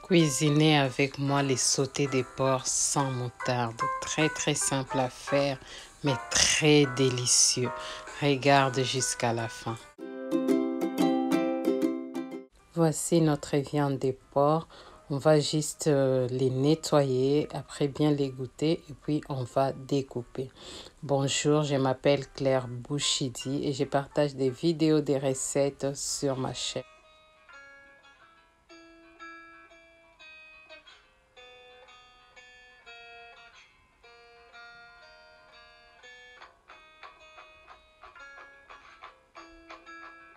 Cuisinez avec moi les sautés des porcs sans moutarde. Très simple à faire, mais très délicieux. Regarde jusqu'à la fin. Voici notre viande des porcs. On va juste les nettoyer, après bien les goûter et puis on va découper. Bonjour, je m'appelle Claire Bouchidi et je partage des vidéos, des recettes sur ma chaîne.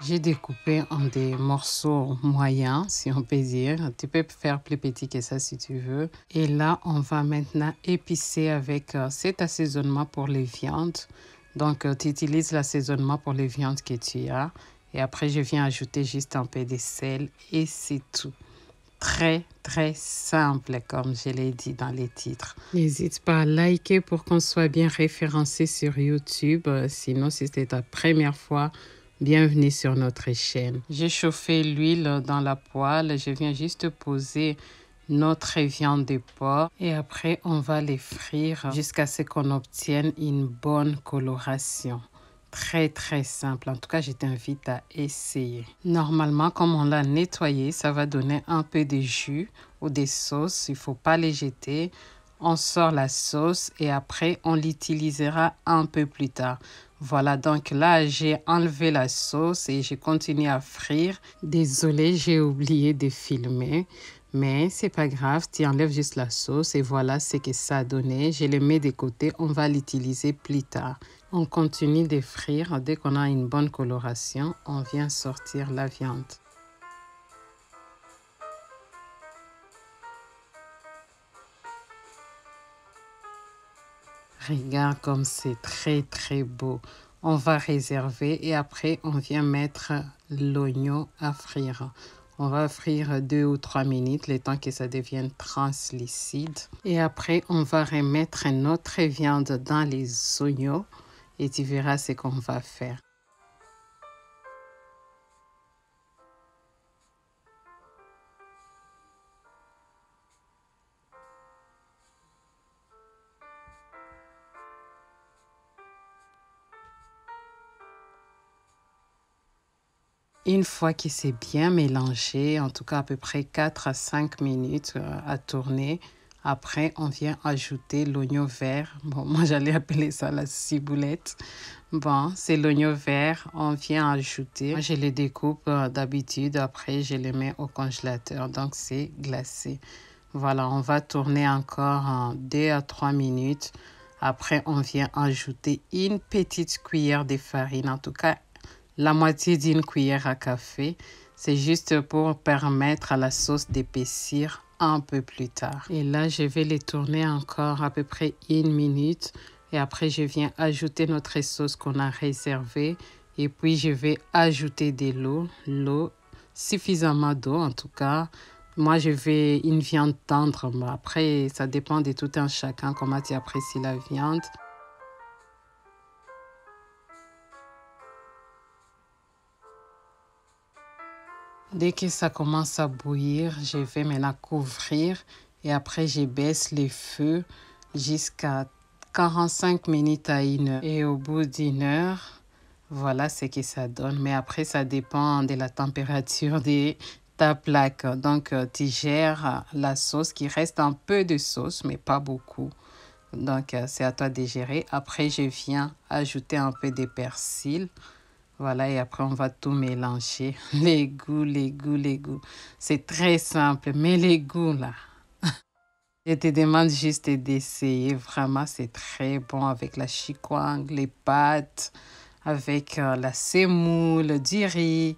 J'ai découpé en des morceaux moyens, si on peut dire. Tu peux faire plus petit que ça si tu veux. Et là, on va maintenant épicer avec cet assaisonnement pour les viandes. Donc, tu utilises l'assaisonnement pour les viandes que tu as. Et après, je viens ajouter juste un peu de sel et c'est tout. Très simple, comme je l'ai dit dans les titres. N'hésite pas à liker pour qu'on soit bien référencé sur YouTube. Sinon, si c'était ta première fois, bienvenue sur notre chaîne. J'ai chauffé l'huile dans la poêle. Je viens juste poser notre viande de porc et après on va les frire jusqu'à ce qu'on obtienne une bonne coloration. Très simple. En tout cas, je t'invite à essayer. Normalement, comme on l'a nettoyé, ça va donner un peu de jus ou des sauces. Il ne faut pas les jeter. On sort la sauce et après, on l'utilisera un peu plus tard. Voilà, donc là, j'ai enlevé la sauce et j'ai continué à frire. Désolée, j'ai oublié de filmer. Mais c'est pas grave, tu enlèves juste la sauce et voilà ce que ça a donné. Je les mets de côté, on va l'utiliser plus tard. On continue de frire. Dès qu'on a une bonne coloration, on vient sortir la viande. Regarde comme c'est très beau. On va réserver et après on vient mettre l'oignon à frire. On va frire 2 ou 3 minutes, le temps que ça devienne translucide. Et après, on va remettre notre viande dans les oignons et tu verras ce qu'on va faire. Une fois que c'est bien mélangé, en tout cas à peu près 4 à 5 minutes à tourner, après on vient ajouter l'oignon vert. Bon, moi j'allais appeler ça la ciboulette. Bon, c'est l'oignon vert, on vient ajouter. Moi je les découpe d'habitude, après je les mets au congélateur, donc c'est glacé. Voilà, on va tourner encore 2 à 3 minutes. Après on vient ajouter une petite cuillère de farine, en tout cas la moitié d'une cuillère à café. C'est juste pour permettre à la sauce d'épaissir un peu plus tard. Et là, je vais les tourner encore à peu près 1 minute. Et après, je viens ajouter notre sauce qu'on a réservée. Et puis, je vais ajouter de l'eau, suffisamment d'eau en tout cas. Moi, je vais une viande tendre. Mais après, ça dépend de tout un chacun, comment tu apprécies la viande. Dès que ça commence à bouillir, je vais maintenant couvrir et après je baisse les feux jusqu'à 45 minutes à 1 heure. Et au bout d'1 heure, voilà ce que ça donne. Mais après, ça dépend de la température de ta plaque. Donc, tu gères la sauce qui reste un peu de sauce, mais pas beaucoup. Donc, c'est à toi de gérer. Après, je viens ajouter un peu de persil. Voilà, et après, on va tout mélanger. Les goûts. C'est très simple, mais les goûts, là. Je te demande juste d'essayer. Vraiment, c'est très bon avec la chikwang, les pâtes, avec la semoule, du riz,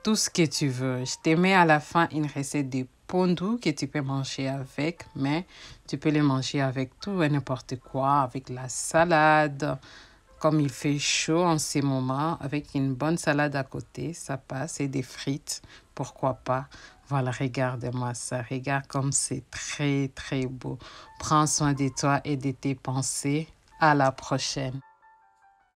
tout ce que tu veux. Je te mets à la fin une recette de pondu que tu peux manger avec, mais tu peux les manger avec tout et n'importe quoi, avec la salade. Comme il fait chaud en ces moments, avec une bonne salade à côté, ça passe, et des frites, pourquoi pas. Voilà, regarde-moi ça, regarde comme c'est très beau. Prends soin de toi et de tes pensées. À la prochaine.